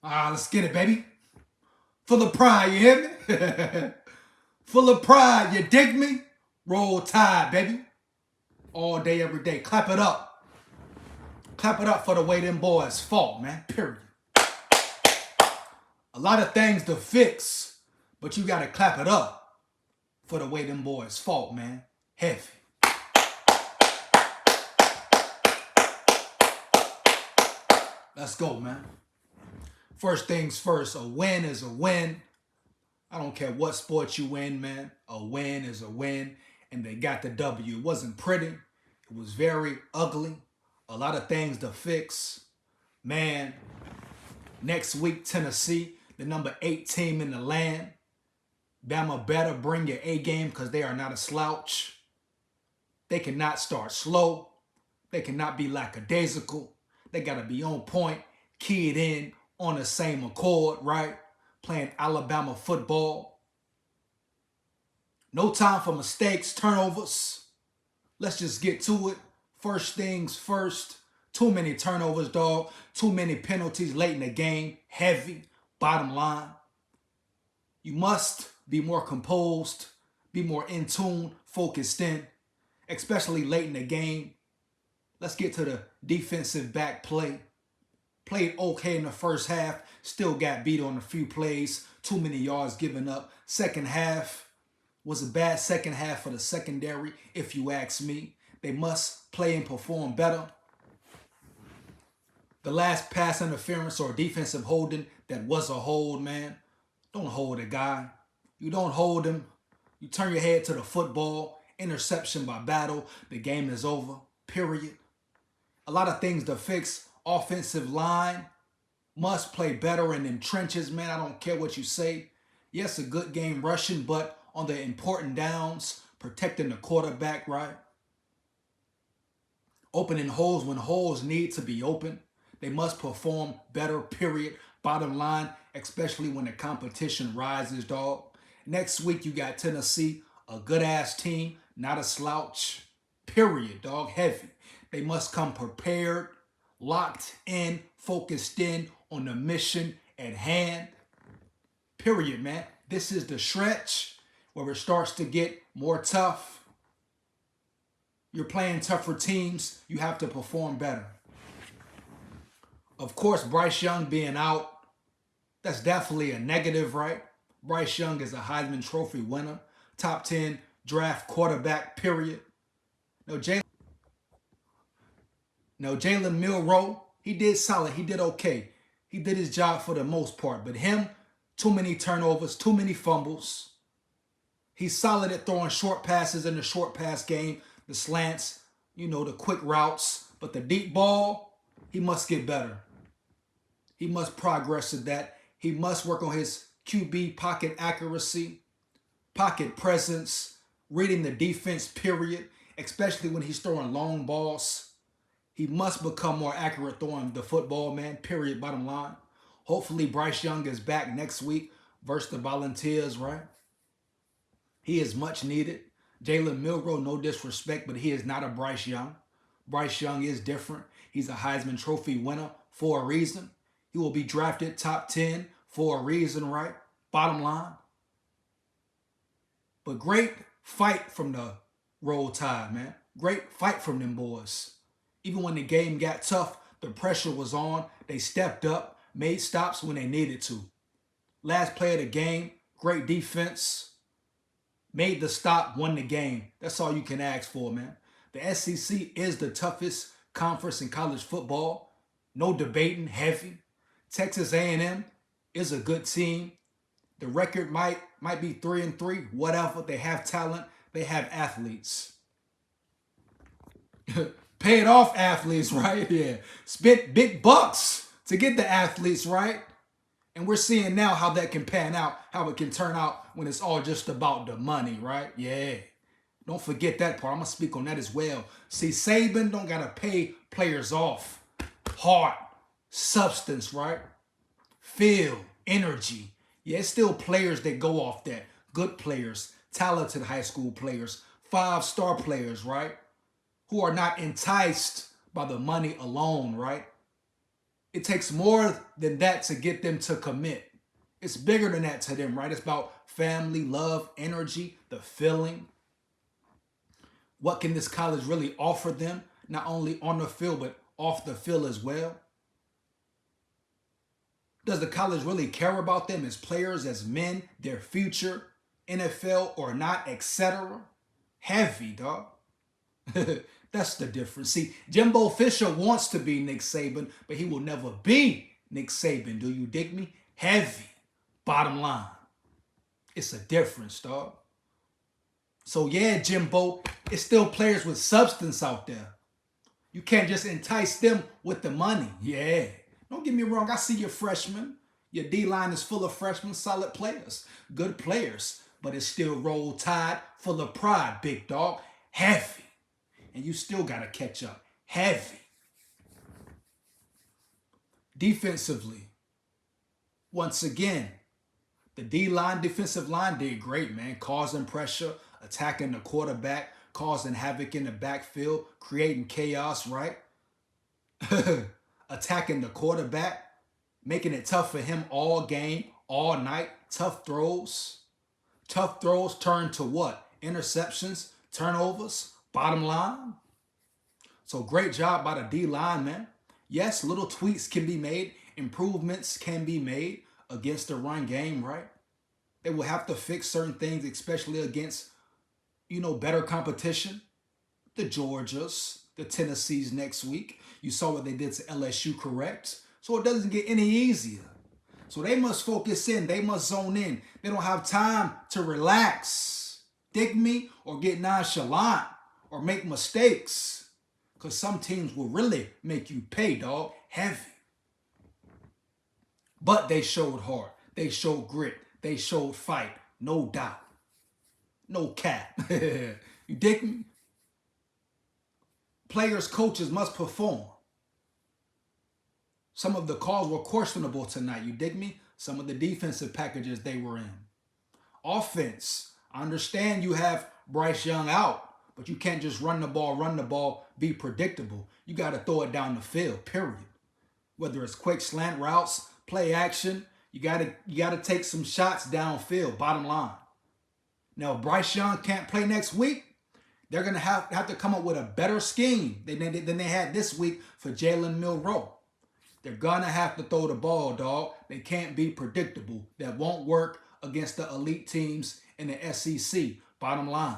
Let's get it, baby. Full of pride, you hear me? Full of pride, you dig me? Roll Tide, baby. All day, every day. Clap it up. Clap it up for the way them boys fought, man. Period. A lot of things to fix, but you gotta clap it up for the way them boys fought, man. Heavy. Let's go, man. First things first, a win is a win. I don't care what sport you win, man. A win is a win. And they got the W. It wasn't pretty. It was very ugly. A lot of things to fix. Man, next week, Tennessee, the number 8 team in the land. Bama better bring your A game because they are not a slouch. They cannot start slow. They cannot be lackadaisical. They got to be on point, keyed in, on the same accord, right? Playing Alabama football. No time for mistakes, turnovers. Let's just get to it. First things first. Too many turnovers, dog. Too many penalties late in the game. Heavy. Bottom line. You must be more composed, be more in tune, focused in, especially late in the game. Let's get to the defensive back play. Played okay in the first half. Still got beat on a few plays. Too many yards given up. Second half was a bad second half for the secondary, if you ask me. They must play and perform better. The last pass interference or defensive holding, that was a hold, man. Don't hold a guy. You don't hold him. You turn your head to the football. Interception by battle. The game is over. Period. A lot of things to fix. Offensive line must play better in them trenches, man. I don't care what you say. Yes, a good game rushing, but on the important downs, protecting the quarterback, right? Opening holes when holes need to be open. They must perform better, period. Bottom line, especially when the competition rises, dog. Next week, you got Tennessee, a good-ass team, not a slouch, period, dog. Heavy. They must come prepared, locked in, focused in on the mission at hand. Period, man. This is the stretch where it starts to get more tough. You're playing tougher teams. You have to perform better. Of course, Bryce Young being out, that's definitely a negative, right? Bryce Young is a Heisman Trophy winner. Top 10 draft quarterback, period. Jalen Milroe, he did solid. He did okay. He did his job for the most part. But him, too many turnovers, too many fumbles. He's solid at throwing short passes in the short pass game, the slants, the quick routes. But the deep ball, he must get better. He must progress at that. He must work on his QB pocket accuracy, pocket presence, reading the defense, period, especially when he's throwing long balls. He must become more accurate throwing the football, man, period, bottom line. Hopefully Bryce Young is back next week versus the Volunteers, right? He is much needed. Jalen Milroe, no disrespect, but he is not a Bryce Young. Bryce Young is different. He's a Heisman Trophy winner for a reason. He will be drafted top 10 for a reason, right? Bottom line. But great fight from the Roll Tide, man. Great fight from them boys. Even when the game got tough, the pressure was on. They stepped up, made stops when they needed to. Last play of the game, great defense. Made the stop, won the game. That's all you can ask for, man. The SEC is the toughest conference in college football. No debating, heavy. Texas A&M is a good team. The record might be 3-3, whatever. They have talent. They have athletes. Paid off athletes, right? Yeah. Spent big bucks to get the athletes, right? And we're seeing now how that can pan out, how it can turn out when it's all just about the money, right? Yeah. Don't forget that part. I'm going to speak on that as well. See, Saban don't got to pay players off. Heart, substance, right? Feel, energy. Yeah, it's still players that go off that. Good players, talented high school players, 5-star players, right? Who are not enticed by the money alone, right? It takes more than that to get them to commit. It's bigger than that to them, right? It's about family, love, energy, the feeling. What can this college really offer them, not only on the field, but off the field as well? Does the college really care about them as players, as men, their future, NFL or not, etc.? Heavy, dog. That's the difference. See, Jimbo Fisher wants to be Nick Saban, but he will never be Nick Saban. Do you dig me? Heavy. Bottom line. It's a difference, dog. So yeah, Jimbo, it's still players with substance out there. You can't just entice them with the money. Yeah. Don't get me wrong. I see your freshmen. Your D-line is full of freshmen, solid players, good players. But it's still Roll Tide, full of pride, big dog. Heavy. And you still got to catch up. Heavy. Defensively, once again, the D-line, defensive line did great, man. Causing pressure, attacking the quarterback, causing havoc in the backfield, creating chaos, right? Attacking the quarterback, making it tough for him all game, all night. Tough throws. Tough throws turn to what? Interceptions, turnovers, bottom line. So great job by the D-line, man. Yes, little tweaks can be made. Improvements can be made against the run game, right? They will have to fix certain things, especially against, better competition. The Georgias, the Tennessees next week. You saw what they did to LSU, correct? So it doesn't get any easier. So they must focus in. They must zone in. They don't have time to relax, dig me, or get nonchalant, or make mistakes. Because some teams will really make you pay, dog. Heavy. But they showed heart. They showed grit. They showed fight. No doubt. No cap. You dig me? Players, coaches must perform. Some of the calls were questionable tonight. You dig me? Some of the defensive packages they were in. Offense. I understand you have Bryce Young out, but you can't just run the ball, be predictable. You got to throw it down the field, period. Whether it's quick slant routes, play action, you got to take some shots downfield, bottom line. Now, if Bryce Young can't play next week, they're going to have to come up with a better scheme than they had this week for Jalen Milroe. They're going to have to throw the ball, dog. They can't be predictable. That won't work against the elite teams in the SEC, bottom line.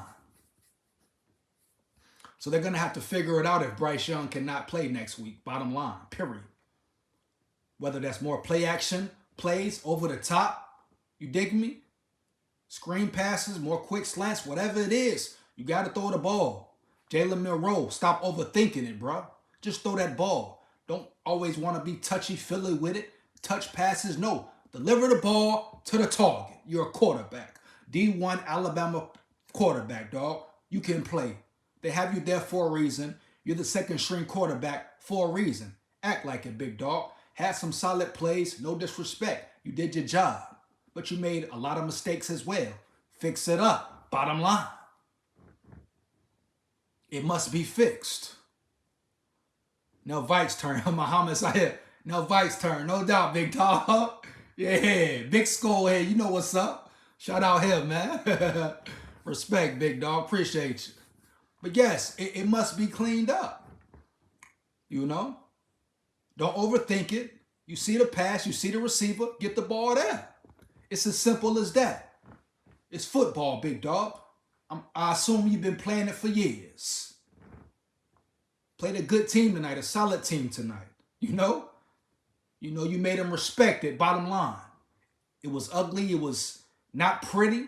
So they're going to have to figure it out if Bryce Young cannot play next week, bottom line, period. Whether that's more play action, plays over the top, you dig me? Screen passes, more quick slants, whatever it is, you got to throw the ball. Jalen Milroe, stop overthinking it, bro. Just throw that ball. Don't always want to be touchy-feely with it. Touch passes, no. Deliver the ball to the target. You're a quarterback. D1 Alabama quarterback, dog. You can play. They have you there for a reason. You're the second-string quarterback for a reason. Act like it, big dog. Had some solid plays, no disrespect. You did your job. But you made a lot of mistakes as well. Fix it up. Bottom line. It must be fixed. Now Vikes turn. Muhammad Said. Now Vikes turn. No doubt, big dog. Yeah, big skull head. You know what's up. Shout out him, man. Respect, big dog. Appreciate you. But yes, it must be cleaned up. Don't overthink it. You see the pass. You see the receiver. Get the ball there. It's as simple as that. It's football, big dog. I assume you've been playing it for years. Played a good team tonight, a solid team tonight. You made them respect it, bottom line. It was ugly. It was not pretty.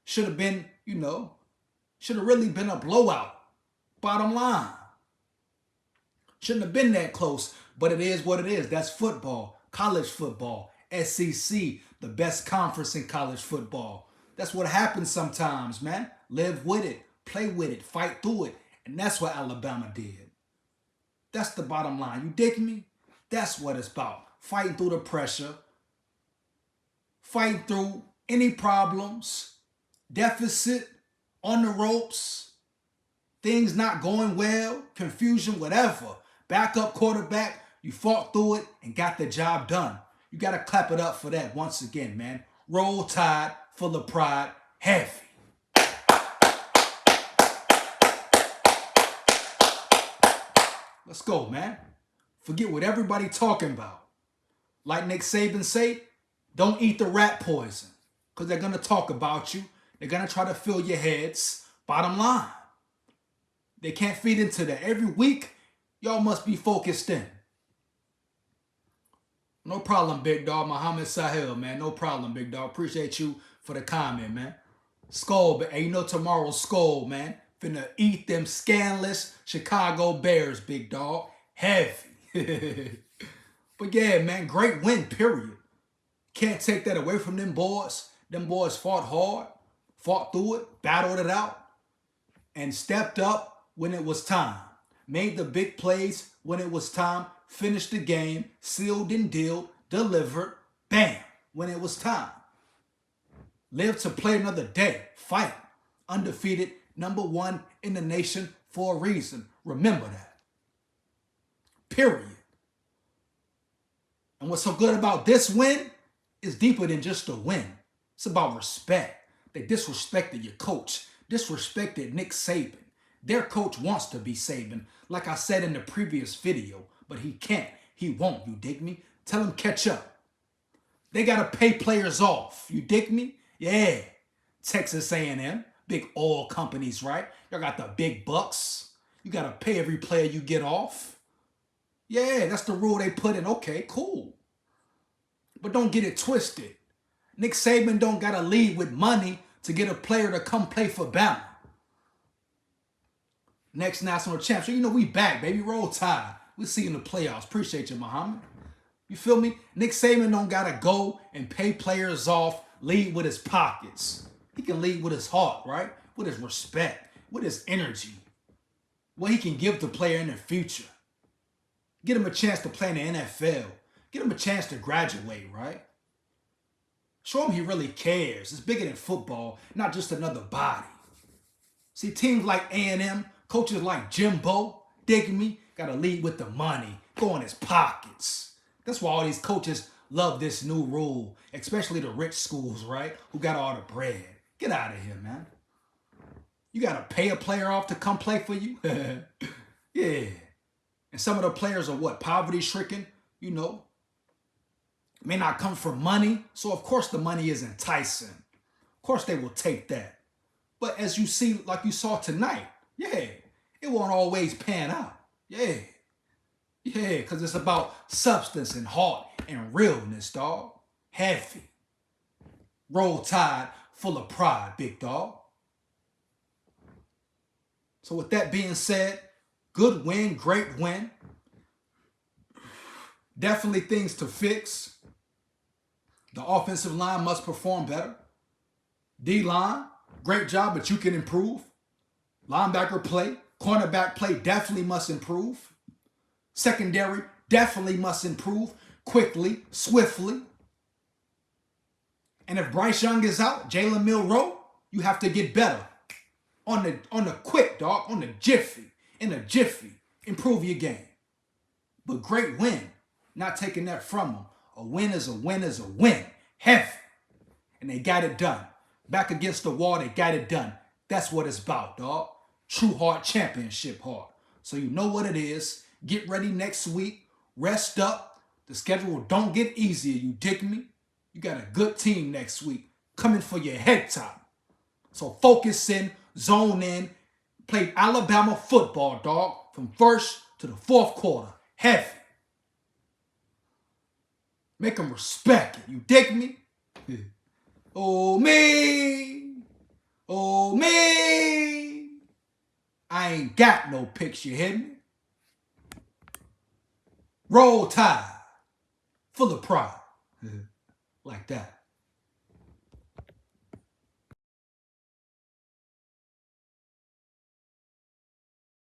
Should have been, should have really been a blowout, bottom line. Shouldn't have been that close, but it is what it is. That's football, college football, SEC, the best conference in college football. That's what happens sometimes, man. Live with it, play with it, fight through it. And that's what Alabama did. That's the bottom line. You dig me? That's what it's about. Fighting through the pressure. Fighting through any problems. Deficit. On the ropes. Things not going well. Confusion, whatever. Backup quarterback. You fought through it and got the job done. You got to clap it up for that once again, man. Roll Tide, full of pride, heavy. Let's go, man. Forget what everybody talking about. Like Nick Saban say, don't eat the rat poison. Because they're going to talk about you. They're going to try to fill your heads. Bottom line. They can't feed into that. Every week, y'all must be focused in. No problem, big dog. Muhammad Sahel, man. No problem, big dog. Appreciate you for the comment, man. Skull, but hey, you know tomorrow's Skull, man. Finna eat them scanless Chicago Bears, big dog. Heavy. But yeah, man, great win, period. Can't take that away from them boys. Them boys fought hard, fought through it, battled it out, and stepped up when it was time. Made the big plays when it was time. Finished the game, sealed and dealed, delivered, bam, when it was time. Lived to play another day, fight, undefeated, #1 in the nation for a reason. Remember that. Period. And what's so good about this win is deeper than just a win. It's about respect. They disrespected your coach, disrespected Nick Saban. Their coach wants to be Saban, like I said in the previous video, but he can't. He won't, you dig me? Tell him catch up. They got to pay players off, you dig me? Yeah. Texas A&M, big oil companies, right? Y'all got the big bucks. You got to pay every player you get off. Yeah, that's the rule they put in. Okay, cool. But don't get it twisted. Nick Saban don't got to lead with money to get a player to come play for Bama. Next national championship. You know, we back, baby. Roll Tide. We'll see you in the playoffs. Appreciate you, Muhammad. You feel me? Nick Saban don't got to go and pay players off, lead with his pockets. He can lead with his heart, right? With his respect, with his energy. What he can give the player in the future. Get him a chance to play in the NFL. Get him a chance to graduate, right? Show him he really cares. It's bigger than football, not just another body. See, teams like A&M, coaches like Jimbo, dig me, got to lead with the money, go in his pockets. That's why all these coaches love this new rule, especially the rich schools, right, who got all the bread. Get out of here, man. You got to pay a player off to come play for you? Yeah. And some of the players are what? Poverty-stricken, you know. May not come from money, so of course the money is enticing. Of course they will take that. But as you see, like you saw tonight, yeah, it won't always pan out. Yeah. Yeah, because it's about substance and heart and realness, dog. Heavy. Roll Tide, full of pride, big dog. So with that being said, good win, great win. Definitely things to fix. The offensive line must perform better. D-line, great job, but you can improve. Linebacker play, cornerback play definitely must improve. Secondary definitely must improve quickly, swiftly. And if Bryce Young is out, Jalen Milroe, you have to get better. On the quick, dog, on the jiffy, in a jiffy, improve your game. But great win, not taking that from them. A win is a win is a win. Heavy. And they got it done. Back against the wall, they got it done. That's what it's about, dog. True heart, championship heart. So you know what it is. Get ready next week. Rest up. The schedule don't get easier, you dig me? You got a good team next week coming for your head top. So focus in, zone in. Played Alabama football, dog, from first to the fourth quarter. Heavy. Make them respect it. You dig me? Oh, me. Oh, me. I ain't got no picture, you hear me? Roll Tide. Full of pride. Like that.